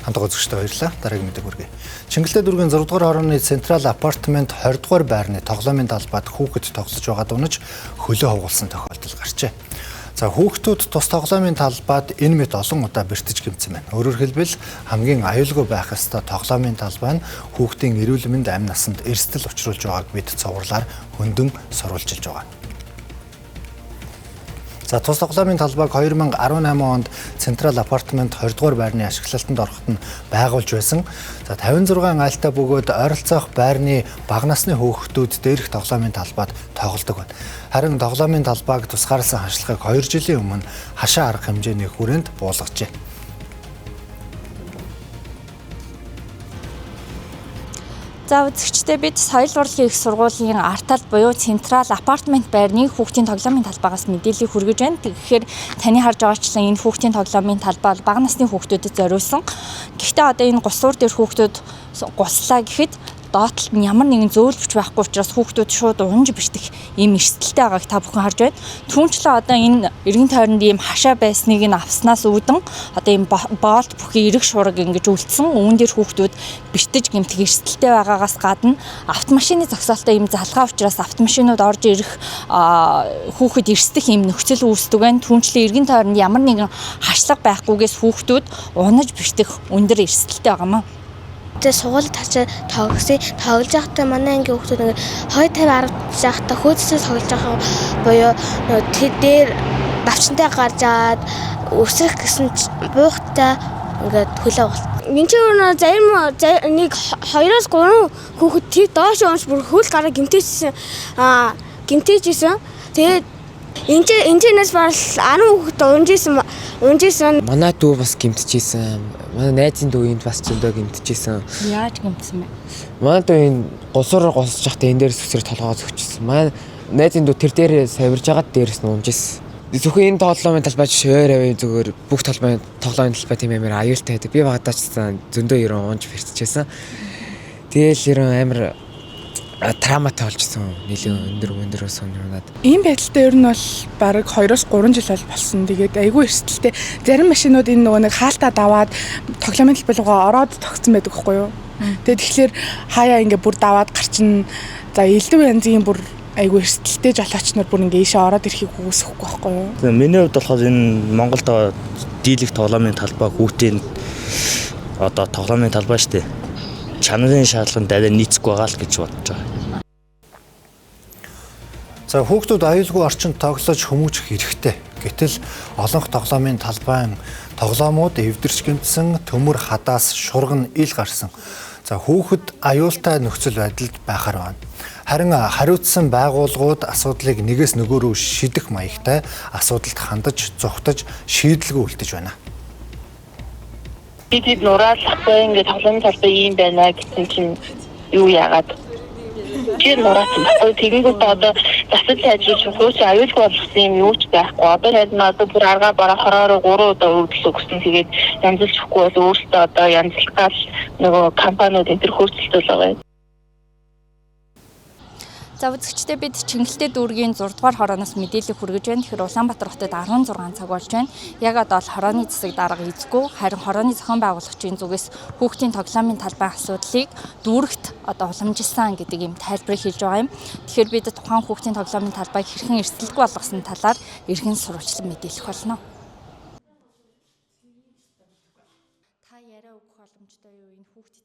Хамтдаа үзэгчтэй баярлалаа. Дараагийн мэдээг хүргэе. Чингэлтэй дүүргийн 6 дугаар хорооны Централ апартмент 20 дугаар байрны тоглоомын талбайд хүүхэд тоглож байгаад унаж хөлөө хувгалсан тохиолдол гарчээ. За хүүхдүүд тус тоглоомын талбайд энэ мэт олон удаа бэртэж гэмтсэн байна. Өөрөөр хэлбэл хамгийн аюулгүй байх ёстой тоглоомын талбай нь хүүхдийн эрүүл мэнд амь насанд эрсдэл учруулж байгааг бид цовруулаар хөндөн сурвалжилж байгаа. За тус тоглоомын талбайг 2018 онд Централ апартмент 20 дугаар байрны ашиглалтанд ороход нь байгуулж байсан. За 56 айлтай бөгөөд ойролцоох байрны бага насны хүүхдүүд дээрх тоглоомын талбайд тоглодог байна. Харин тоглоомын талбайг тусгаарласан ханшлагыг 2 жилийн өмнө хашаа арга хэмжээний хүрээнд буулгажээ. За үзэгчдээ бид соёл урлагийн их сургуулийн артал буюу Централ апартмент байрны хүүхдийн тоглоомын талбайгаас мэдээлэл хүргэж байна. Тэгэхээр таны харж байгаачлан энэ хүүхдийн тоглоомын талбай бага насны хүүхдүүдэд зориулсан. Гэхдээ одоо энэ гусуур дээр хүүхдүүд гуслаа гэхэд доотлолт нь ямар нэгэн зөөлөвч байхгүй учраас хүүхдүүд шууд унж бишдэх ийм эрсдэлтэй байгааг та бүхэн харж байна. Түүнчлэн одоо энэ эргэн тойронд ийм хашаа байсныг нь авснаас үүдэн одоо ийм боолт бүхий эрэг шуурга ингэж үлдсэн. Үүн дээр хүүхдүүд бишдэж гэмтэх эрсдэлтэй байгаагаас гадна автомашины зогсоолтой ийм залгаа учраас автомашинууд орж ирэх хүүхэд эрсдэх ийм нөхцөл үүсдэг байна. Түүнчлэн эргэн тойронд ямар нэгэн хашлага байхгүйгээс хүүхдүүд унаж бишдэх өндөр эрсдэлтэй байгаамаа. Тэгээ сургуульд очиж тоглож байхдаа манай ангийн хүүхдүүд ингээ 250 10 байхдаа хөөцсөө тоглож байгаа буюу тэр дээр давчантай гарч аваад өсрөх гэсэн буухтай ингээд хөлөө болт. Энд чинь зарим нэг 2-3 хүүхэд тэр доош унш бүр хөл гараа гэмтээжсэн. Тэгээд энэс бол 10 хүүхэд унжсэн. Манай дүү бас гэмтчихсэн. Манай найзын дүү энд бас зөндөө гэмтчихсэн. Яаж гэмтсэн бэ? Манай дүү энэ гусуур госож байхдаа энэ дээрээс өсрөө толгоо зөгчсөн. Манай найзын дүү тэр дээр савирж агаад дээрээс нь унжсэн. Зөвхөн энэ тоглоомын талбай шөөрэй зүгээр бүх тоглоомын талбай тийм амар аюултай байдаг. Би багадаач зөндөө ерөн унж бэртчихсэн. Тэгээл ерөн амар травматай болчихсон. Нэлээд өндөр сонирхнаад. Ийм байдалтай ер нь бол бараг 2-3 жил болсон. Тэгээд айгүй эрсдэлтэй. Зарим машинууд энэ нөгөө нэг хаалтаа даваад тоглоомын талбай руугаа ороод тогтсон байдаг байхгүй юу? Тэгээд тэгэхээр хаяа ингээ бүр даваад гарчин. За элдв янзын бүр айгүй эрсдэлтэй жолооч нар бүр ингээ ийшээ ороод ирэхийг үгүйсэхгүй байхгүй юу? Тэгээд миний хувьд болохоор энэ Монголд дийлэх тоглоомын талбай хүүхдийн одоо тоглоомын талбай шүү дээ. Чанарын шаардлага дайдаа нийцэхгүй байгаа л гэж бодож байгаа. За хүүхдүүд аюулгүй орчинд тоглож хүмүүжих хэрэгтэй. Гэтэл олонх тоглоомын талбайн тоглоомууд эвдэрч гэмтсэн, төмөр хадаас шурган ил гарсан. За хүүхэд аюултай нөхцөл байдалд байхаар байна. Харин хариуцсан байгууллагууд асуудлыг нэгээс нөгөө рүү шидэх маягтай асуудалд хандаж, зүхтаж, шийдлгүй үлдэж байна. Бид нураалахгүй ингээд тоглоомын талбай ийм байна гэсэн чинь юу яагаад чи нураасан байхгүй тэгэнгүүт одоо засал хайжруулж хөөч аюулгүй болгосон юм юу ч байхгүй одоо хайд надад бүр аргаа бараа хороо 3 удаа өвдөл өгсөн тэгээд янзлж өгөхгүй бол өөртөө одоо янзлах гал нөгөө компаниуд энэ төр хөөцөлтөл байгаа юм. За үзэгчдээ бид Чингэлтэй дүүргийн 6 дугаар хорооноос мэдээлэл хүргэж байна. Тэгэхээр Улаанбаатар хотод 16 цаг болж байна. Яг одоо л хорооны засаг дарга эзгүй, харин хорооны зохион байгуулагчийн зүгээс хүүхдийн тоглоомын талбай асуудлыг дүүрэгт одоо уламжилсан гэдэг ийм тайлбарыг хэлж байгаа юм. Тэгэхээр бид тухайн хүүхдийн тоглоомын талбайг хэрхэн эрсдэлгүй болгосон талаар эргэн сурвалжлан мэдээлэх болно. Та яриа өгөх боломжтой юу энэ хүүхдэд